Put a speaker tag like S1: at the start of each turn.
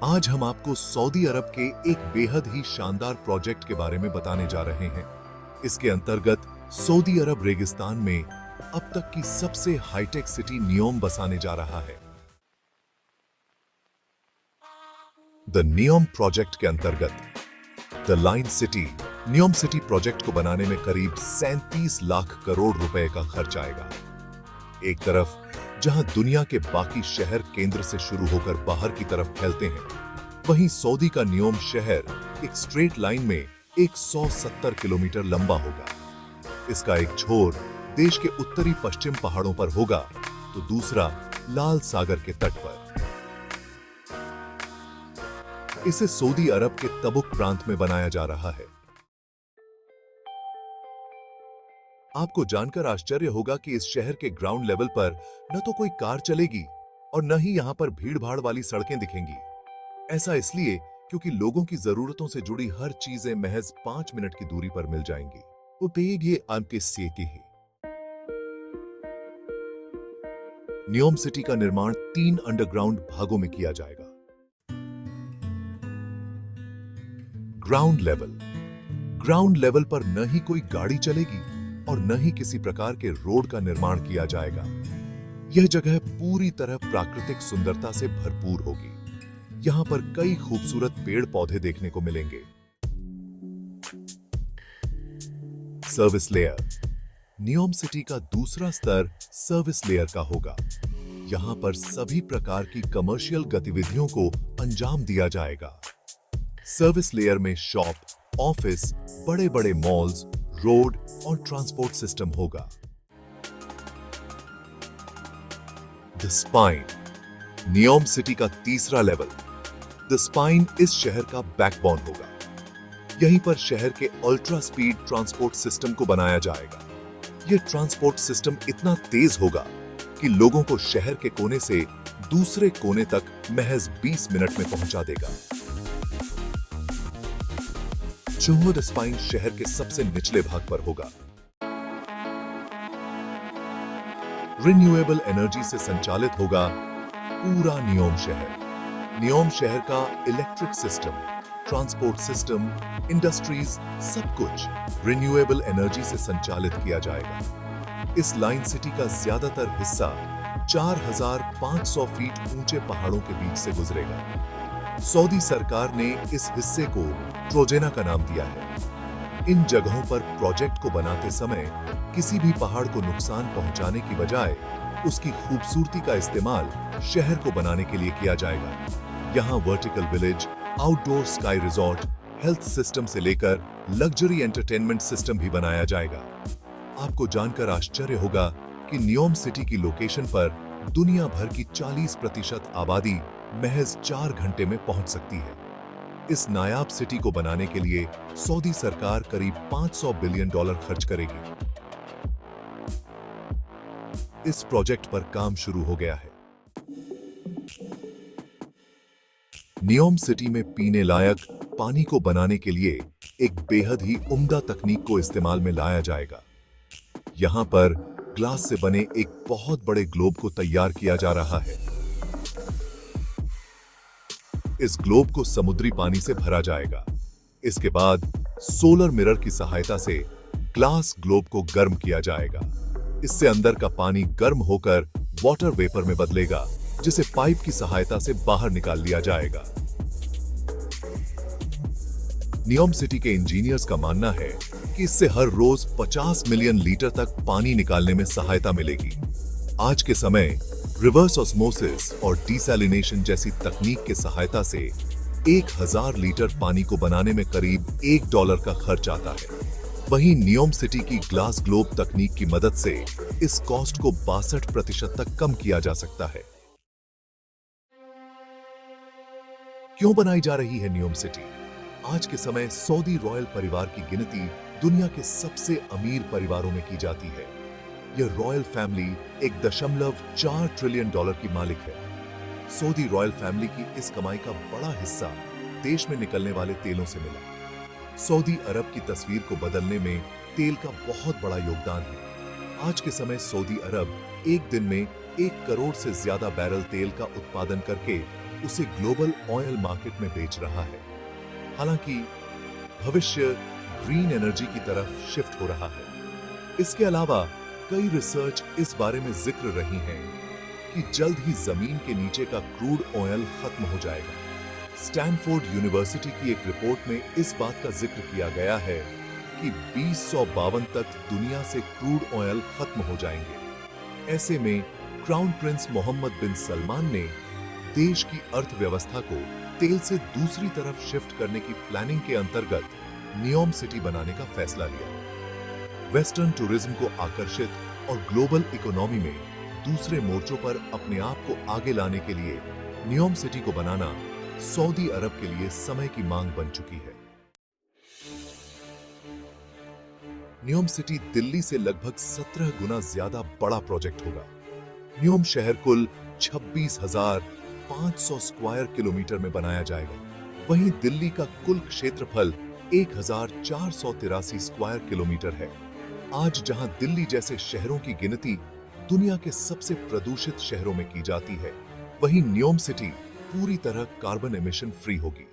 S1: आज हम आपको सऊदी अरब के एक बेहद ही शानदार प्रोजेक्ट के बारे में बताने जा रहे हैं। इसके अंतर्गत सऊदी अरब रेगिस्तान में अब तक की सबसे हाईटेक सिटी नियोम बसाने जा रहा है। द नियोम प्रोजेक्ट के अंतर्गत the line city NEOM city project को बनाने में करीब 37 लाख करोड़ रुपए का खर्च आएगा। एक तरफ जहां दुनिया के बाकी शहर केंद्र से शुरू होकर बाहर की तरफ फैलते हैं, वहीं सऊदी का नियोम शहर एक स्ट्रेट लाइन में 170 किलोमीटर लंबा होगा। इसका एक छोर देश के उत्तरी पश्चिम पहाड़ों पर होगा तो दूसरा लाल सागर के तट पर। इसे सऊदी अरब के तबुक प्रांत में बनाया जा रहा है। आपको जानकर आश्चर्य होगा कि इस शहर के ग्राउंड लेवल पर न तो कोई कार चलेगी और न ही यहां पर भीड़ भाड़ वाली सड़कें दिखेंगी। ऐसा इसलिए क्योंकि लोगों की जरूरतों से जुड़ी हर चीजें महज 5 मिनट की दूरी पर मिल जाएंगी। वो ये आपके सेके ही। नियोम सिटी का निर्माण 3 अंडरग्राउंड भागों में किया जाएगा। ग्राउंड लेवल पर न ही कोई गाड़ी चलेगी और न ही किसी प्रकार के रोड का निर्माण किया जाएगा। यह जगह पूरी तरह प्राकृतिक सुंदरता से भरपूर होगी। यहां पर कई खूबसूरत पेड़ पौधे देखने को मिलेंगे। सर्विस लेयर नियोम सिटी का दूसरा स्तर सर्विस लेयर का होगा। यहां पर सभी प्रकार की कमर्शियल गतिविधियों को अंजाम दिया जाएगा। सर्विस लेयर में शॉप, ऑफिस, बड़े बड़े मॉल्स, रोड और ट्रांसपोर्ट सिस्टम होगा। द स्पाइन नियोम सिटी का तीसरा लेवल। द स्पाइन इस शहर का बैकबोन होगा। यहीं पर शहर के अल्ट्रा स्पीड ट्रांसपोर्ट सिस्टम को बनाया जाएगा। यह ट्रांसपोर्ट सिस्टम इतना तेज होगा कि लोगों को शहर के कोने से दूसरे कोने तक महज 20 मिनट में पहुंचा देगा। द स्पाइन शहर के सबसे निचले भाग पर होगा। रिन्यूएबल एनर्जी से संचालित होगा पूरा नियोम शहर। नियोम शहर का electric system, transport system, industries, सब कुछ रिन्यूएबल एनर्जी से संचालित किया जाएगा। इस लाइन सिटी का ज्यादातर हिस्सा 4500 फीट ऊंचे पहाड़ों के बीच से गुजरेगा। सऊदी सरकार ने इस हिस्से को ट्रोजेना का नाम दिया है। इन जगहों पर प्रोजेक्ट को बनाते समय किसी भी पहाड़ को नुकसान पहुंचाने की बजाय उसकी खूबसूरती का इस्तेमाल शहर को बनाने के लिए किया जाएगा। यहाँ vertical village, outdoor sky resort, health system से लेकर लग्जरी एंटरटेनमेंट सिस्टम भी बनाया जाएगा। आपको जानकर आश्चर्य होगा कि नियोम सिटी की लोकेशन पर दुनिया भर की 40% आबादी महज 4 घंटे में पहुंच सकती है। इस नायाब सिटी को बनाने के लिए सऊदी सरकार करीब $500 बिलियन खर्च करेगी। इस प्रोजेक्ट पर काम शुरू हो गया है। नियोम सिटी में पीने लायक पानी को बनाने के लिए एक बेहद ही उम्दा तकनीक को इस्तेमाल में लाया जाएगा। यहां पर ग्लास से बने एक बहुत बड़े ग्लोब को तैयार किया जा रहा है। इस ग्लोब को समुद्री पानी से भरा जाएगा। इसके बाद सोलर मिरर की सहायता से ग्लास ग्लोब को गर्म किया जाएगा। इससे अंदर का पानी गर्म होकर वाटर वेपर में बदलेगा, जिसे पाइप की सहायता से बाहर निकाल लिया जाएगा। नियोम सिटी के इंजीनियर्स का मानना है कि इससे हर रोज 50 मिलियन लीटर तक पानी निकालने में सहायता मिलेगी। आज के समय रिवर्स ऑस्मोसिस और डिसैलिनेशन जैसी तकनीक के सहायता से 1000 लीटर पानी को बनाने में करीब $1 का खर्च आता है। वहीं नियोम सिटी की ग्लास ग्लोब तकनीक की मदद से इस कॉस्ट को 62% तक कम किया जा सकता है। क्यों बनाई जा रही है नियोम सिटी? आज के समय सऊदी रॉयल परिवार की गिनती दुनिया के सबसे अमीर परिवारों में की जाती है। यह रॉयल फैमिली $1.4 ट्रिलियन की मालिक है। सऊदी रॉयल फैमिली की इस कमाई का बड़ा हिस्सा देश में निकलने वाले तेलों से मिला। सऊदी अरब की तस्वीर को बदलने में तेल का बहुत बड़ा योगदान है। आज के समय सऊदी अरब एक दिन में 1 करोड़ से ज्यादा बैरल तेल का उत्पादन करके उसे ग्लोबल ऑयल मार्केट में बेच रहा है। हालांकि भविष्य ग्रीन एनर्जी की तरफ शिफ्ट हो रहा है। इसके अलावा कई रिसर्च इस बारे में जिक्र रही हैं कि जल्द ही जमीन के नीचे का क्रूड ऑयल खत्म हो जाएगा। स्टैनफोर्ड यूनिवर्सिटी की एक रिपोर्ट में इस बात का जिक्र किया गया है कि 2052 तक दुनिया से क्रूड ऑयल खत्म हो जाएंगे। ऐसे में क्राउन प्रिंस मोहम्मद बिन सलमान ने देश की अर्थव्यवस्था को तेल से दूसरी तरफ शिफ्ट करने की प्लानिंग के अंतर्गत नियोम सिटी बनाने का फैसला लिया। वेस्टर्न टूरिज्म को आकर्षित और ग्लोबल इकोनॉमी में दूसरे मोर्चों पर अपने आप को आगे लाने के लिए नियोम सिटी को बनाना सऊदी अरब के लिए समय की मांग बन चुकी है। नियोम सिटी दिल्ली से लगभग 17 गुना ज्यादा बड़ा प्रोजेक्ट होगा। नियोम शहर कुल 26,500 स्क्वायर किलोमीटर में बनाया जाएगा। वहीं दिल्ली का कुल क्षेत्रफल 1,483 स्क्वायर किलोमीटर है। आज जहां दिल्ली जैसे शहरों की गिनती दुनिया के सबसे प्रदूषित शहरों में की जाती है, वहीं नियोम सिटी पूरी तरह कार्बन एमिशन फ्री होगी।